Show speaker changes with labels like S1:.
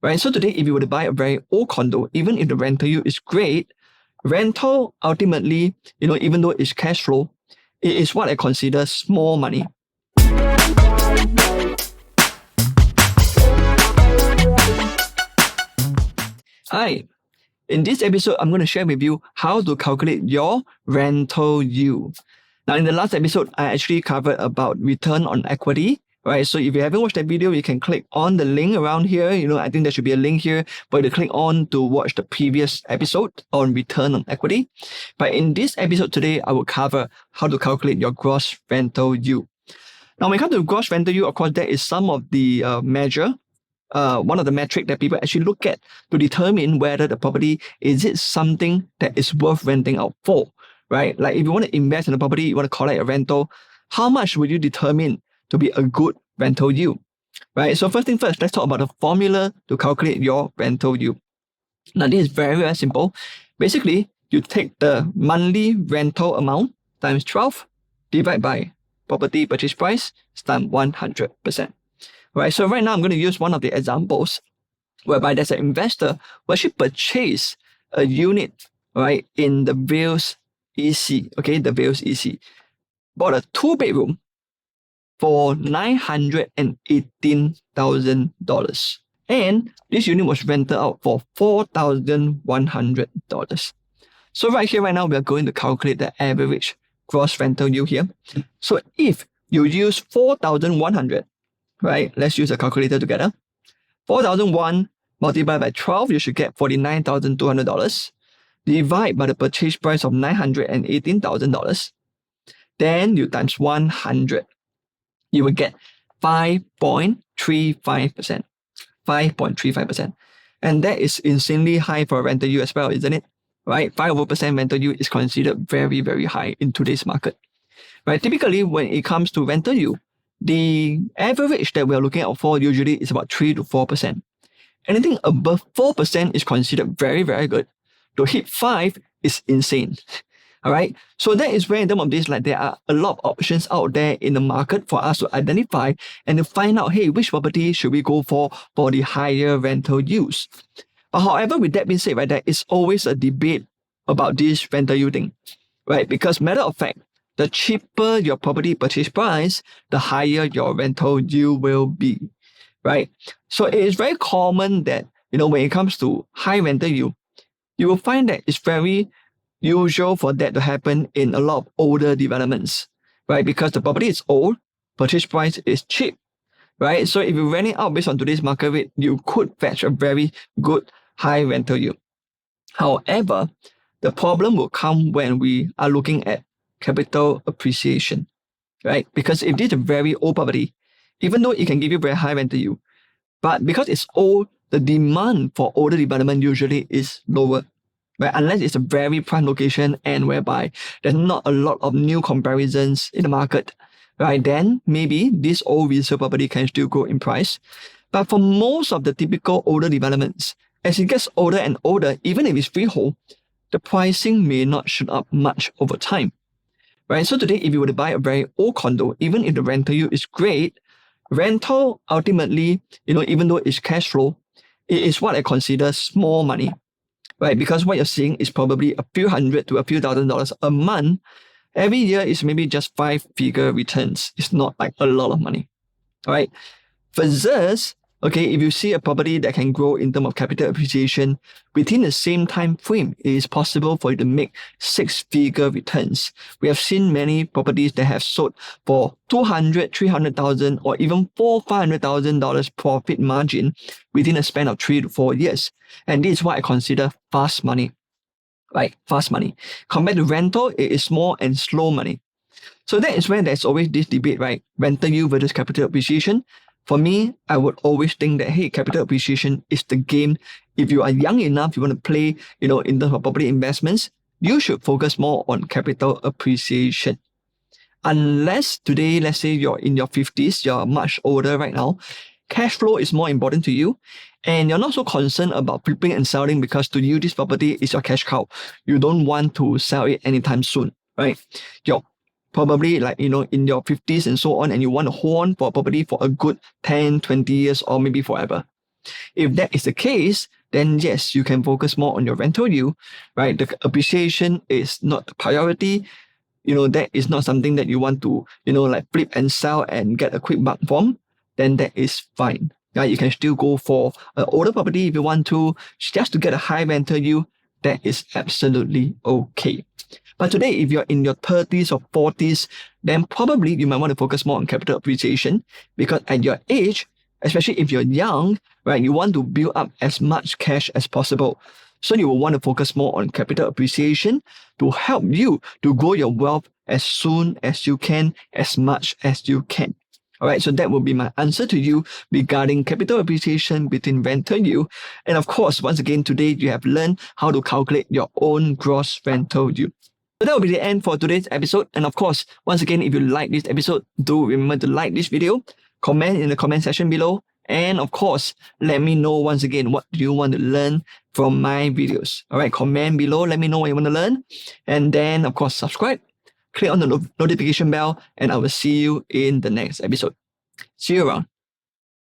S1: right? So today, if you were to buy a very old condo, even if the rental yield is great, rental ultimately, even though it's cash flow, it is what I consider small money. Hi, in this episode, I'm going to share with you how to calculate your rental yield. Now, in the last episode, I actually covered about return on equity, right? So if you haven't watched that video, you can click on the link around here. I think there should be a link here for you to click on to watch the previous episode on return on equity. But in this episode today, I will cover how to calculate your gross rental yield. Now, when it comes to gross rental yield, of course, that is some of the one of the metrics that people actually look at to determine whether the property is it something that is worth renting out for, right? Like if you want to invest in a property, you want to collect a rental, how much would you determine to be a good rental yield, right? So first thing first, let's talk about the formula to calculate your rental yield. Now this is very, very simple. Basically, you take the monthly rental amount times 12, divide by property purchase price, times 100%. Right, so right now I'm going to use one of the examples whereby there's an investor who actually purchased a unit, right, in the Vales EC, okay, the Vales EC, bought a 2-bedroom for $918,000, and this unit was rented out for $4,100. So right here, right now, we are going to calculate the average gross rental yield here. So if you use 4,100, right, let's use a calculator together. 4,001 multiplied by 12, you should get $49,200. Divide by the purchase price of $918,000. Then you times 100. You will get 5.35%. 5.35%. And that is insanely high for a rental yield as well, isn't it? Right? 5% rental yield is considered very, very high in today's market. Right? Typically, when it comes to rental yield, the average that we are looking out for usually is about 3 to 4%. Anything above 4% is considered very, very good. To hit 5 is insane. All right. So that is where in terms of this, like there are a lot of options out there in the market for us to identify and to find out, hey, which property should we go for the higher rental yields. But however, with that being said, right, there is always a debate about this rental yield thing, right? Because matter of fact, the cheaper your property purchase price, the higher your rental yield will be, right? So it is very common that, when it comes to high rental yield, you will find that it's very usual for that to happen in a lot of older developments, right? Because the property is old, purchase price is cheap, right? So if you rent it out based on today's market rate, you could fetch a very good high rental yield. However, the problem will come when we are looking at capital appreciation, right? Because if this is a very old property, even though it can give you very high rental yield, but because it's old, the demand for older development usually is lower, right? Unless it's a very prime location and whereby there's not a lot of new comparisons in the market, right? Then maybe this old resale property can still go in price. But for most of the typical older developments, as it gets older and older, even if it's freehold, the pricing may not shoot up much over time. Right, so today, if you were to buy a very old condo, even if the rental yield is great, rental ultimately, even though it's cash flow, it is what I consider small money, right? Because what you're seeing is probably a few hundred to a few $1,000s a month. Every year is maybe just 5-figure returns. It's not like a lot of money, right? Versus, okay, if you see a property that can grow in terms of capital appreciation within the same time frame, it is possible for you to make 6-figure returns. We have seen many properties that have sold for $200,000, $300,000, or even $400,000, $500,000 profit margin within a span of 3 to 4 years. And this is what I consider fast money, right? Fast money. Compared to rental, it is small and slow money. So that is where there's always this debate, right? Rental yield versus capital appreciation. For me, I would always think that, hey, capital appreciation is the game. If you are young enough, you want to play, in terms of property investments, you should focus more on capital appreciation. Unless today, let's say you're in your 50s, you're much older right now, cash flow is more important to you, and you're not so concerned about flipping and selling because to you, this property is your cash cow. You don't want to sell it anytime soon, right? You're probably in your 50s and so on, and you want to hold on for a property for a good 10, 20 years or maybe forever. If that is the case, then yes, you can focus more on your rental yield, right? The appreciation is not the priority. That is not something that you want to, like flip and sell and get a quick buck from, then that is fine. Right? You can still go for an older property if you want to, just to get a high rental yield. That is absolutely okay. But today, if you're in your 30s or 40s, then probably you might want to focus more on capital appreciation, because at your age, especially if you're young, right, you want to build up as much cash as possible. So you will want to focus more on capital appreciation to help you to grow your wealth as soon as you can, as much as you can. All right, so that will be my answer to you regarding capital appreciation between rental yield. And of course, once again, today you have learned how to calculate your own gross rental yield. So that will be the end for today's episode. And of course, once again, if you like this episode, do remember to like this video, comment in the comment section below, and of course, let me know once again what do you want to learn from my videos. All right, comment below, let me know what you want to learn. And then, of course, subscribe, click on the notification bell, and I will see you in the next episode. See you around.